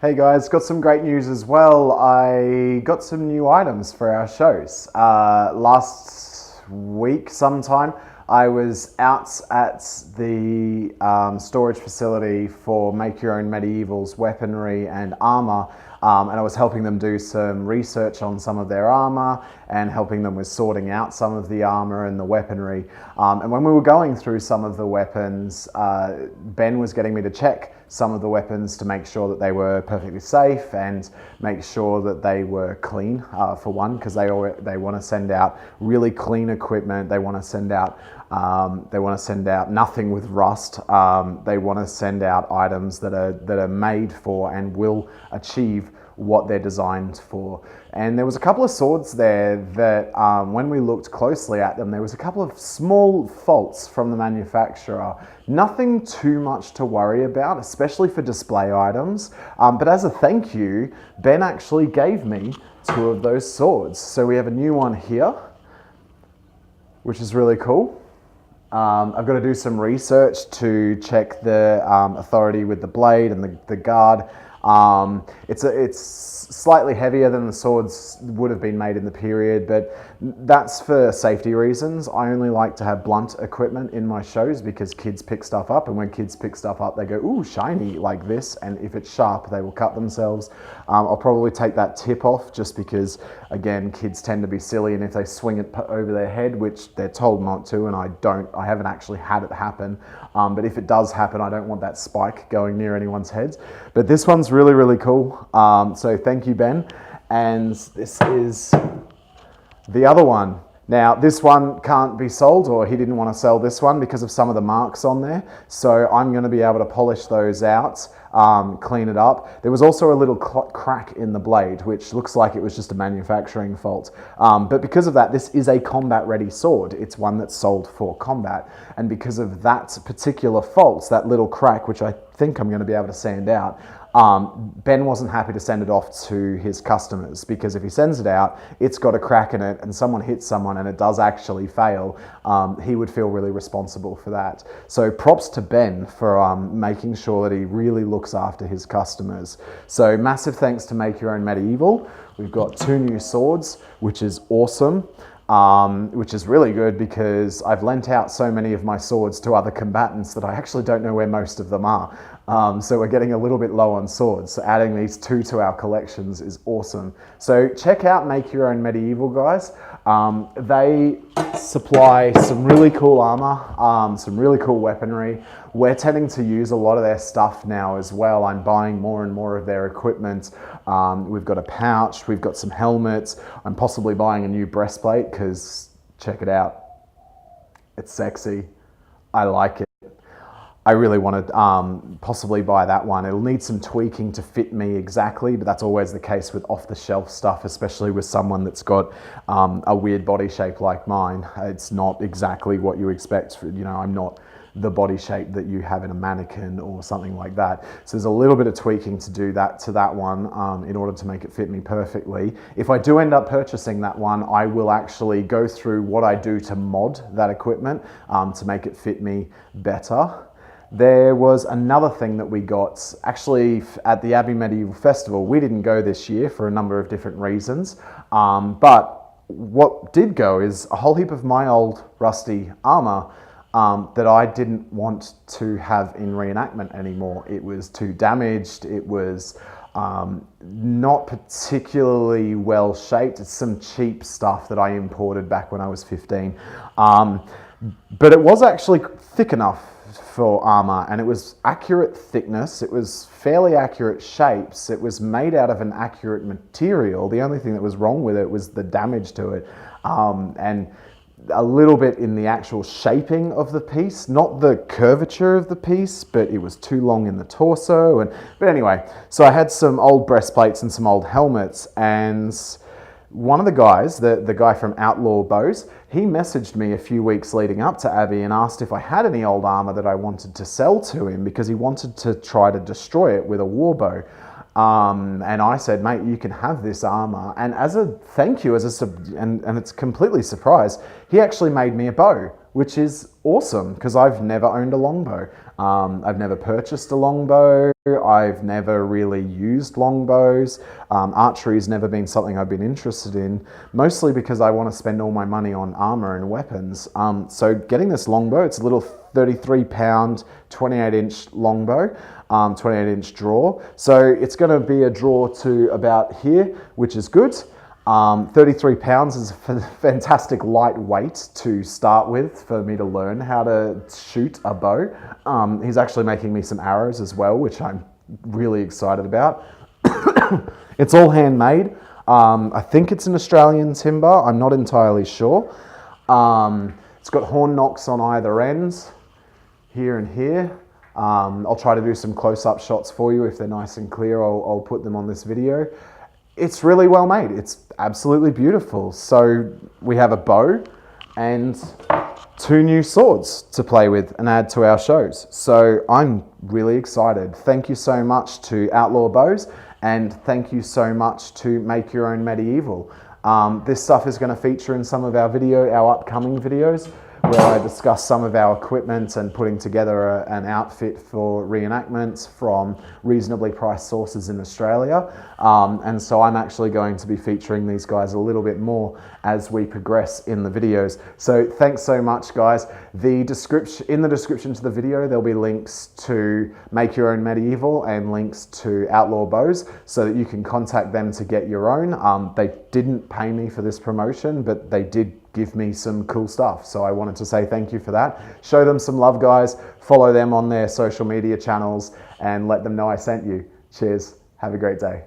Hey guys, got some great news as well. I got some new items for our shows. Last week sometime, I was out at the storage facility for Make Your Own Medievals weaponry and armor, and I was helping them do some research on some of their armor and helping them with sorting out some of the armor and the weaponry. And when we were going through some of the weapons, Ben was getting me to check some of the weapons to make sure that they were perfectly safe and make sure that they were clean, for one, because they want to send out really clean equipment. They want to send out nothing with rust. They want to send out items that are made for and will achieve what they're designed for. And there was a couple of swords there that when we looked closely at them, there was a couple of small faults from the manufacturer. Nothing too much to worry about, especially for display items. But as a thank you, Ben actually gave me two of those swords. So we have a new one here, which is really cool. I've got to do some research to check the authority with the blade and the guard. It's slightly heavier than the swords would have been made in the period, but that's for safety reasons. I only like to have blunt equipment in my shows because kids pick stuff up, and when kids pick stuff up, they go, ooh, shiny, like this, and if it's sharp, they will cut themselves. I'll probably take that tip off just because, again, kids tend to be silly, and if they swing it over their head, which they're told not to, and I haven't actually had it happen, but if it does happen, I don't want that spike going near anyone's heads. But this one's really, really cool. So thank you, Ben. And this is the other one. Now, this one can't be sold, or he didn't want to sell this one because of some of the marks on there. So I'm going to be able to polish those out, clean it up. There was also a little crack in the blade, which looks like it was just a manufacturing fault. But because of that, this is a combat-ready sword. It's one that's sold for combat. And because of that particular fault, that little crack, which I think I'm going to be able to sand out, Ben wasn't happy to send it off to his customers, because if he sends it out, it's got a crack in it and someone hits someone and it does actually fail, he would feel really responsible for that. So props to Ben for making sure that he really looks after his customers. So massive thanks to Make Your Own Medieval. We've got two new swords, which is awesome. Which is really good because I've lent out so many of my swords to other combatants that I actually don't know where most of them are. So we're getting a little bit low on swords. So adding these two to our collections is awesome. So check out Make Your Own Medieval, guys. They supply some really cool armor, some really cool weaponry. We're tending to use a lot of their stuff now as well. I'm buying more and more of their equipment. We've got a pouch, we've got some helmets. I'm possibly buying a new breastplate because check it out. It's sexy. I like it. I really want to possibly buy that one. It'll need some tweaking to fit me exactly, but that's always the case with off-the-shelf stuff, especially with someone that's got a weird body shape like mine. It's not exactly what you expect. I'm not the body shape that you have in a mannequin or something like that. So there's a little bit of tweaking to do that to that one in order to make it fit me perfectly. If I do end up purchasing that one, I will actually go through what I do to mod that equipment to make it fit me better. There was another thing that we got actually at the Abbey Medieval Festival. We didn't go this year for a number of different reasons, but what did go is a whole heap of my old rusty armor that I didn't want to have in reenactment anymore. It was too damaged. It was not particularly well shaped. It's some cheap stuff that I imported back when I was 15. But it was actually thick enough for armor, and it was accurate thickness. It was fairly accurate shapes. It was made out of an accurate material. The only thing that was wrong with it was the damage to it, and a little bit in the actual shaping of the piece, not the curvature of the piece, but it was too long in the torso. But anyway, so I had some old breastplates and some old helmets, and one of the guys, the guy from Outlaw Bows, he messaged me a few weeks leading up to Abbey and asked if I had any old armor that I wanted to sell to him because he wanted to try to destroy it with a war bow. And I said, mate, you can have this armor. And as a thank you, and it's completely surprised, he actually made me a bow, which is awesome because I've never owned a longbow. I've never purchased a longbow. I've never really used longbows. Archery has never been something I've been interested in, mostly because I want to spend all my money on armor and weapons. So getting this longbow, it's a little 33-pound, 28-inch longbow, 28-inch draw. So it's going to be a draw to about here, which is good. 33 pounds is a fantastic lightweight to start with for me to learn how to shoot a bow. He's actually making me some arrows as well, which I'm really excited about. It's all handmade. I think it's an Australian timber. I'm not entirely sure. It's got horn knocks on either ends, here and here. I'll try to do some close-up shots for you. If they're nice and clear, I'll put them on this video. It's really well made. It's absolutely beautiful. So we have a bow and 2 new swords to play with and add to our shows. So I'm really excited. Thank you so much to Outlaw Bows, and thank you so much to Make Your Own Medieval. This stuff is going to feature in some of our upcoming videos, where I discuss some of our equipment and putting together an outfit for reenactments from reasonably priced sources in Australia. And so I'm actually going to be featuring these guys a little bit more as we progress in the videos. So thanks so much, guys. In the description to the video, there'll be links to Make Your Own Medieval and links to Outlaw Bows so that you can contact them to get your own. They didn't pay me for this promotion, but they did give me some cool stuff. So I wanted to say thank you for that. Show them some love, guys. Follow them on their social media channels and let them know I sent you. Cheers. Have a great day.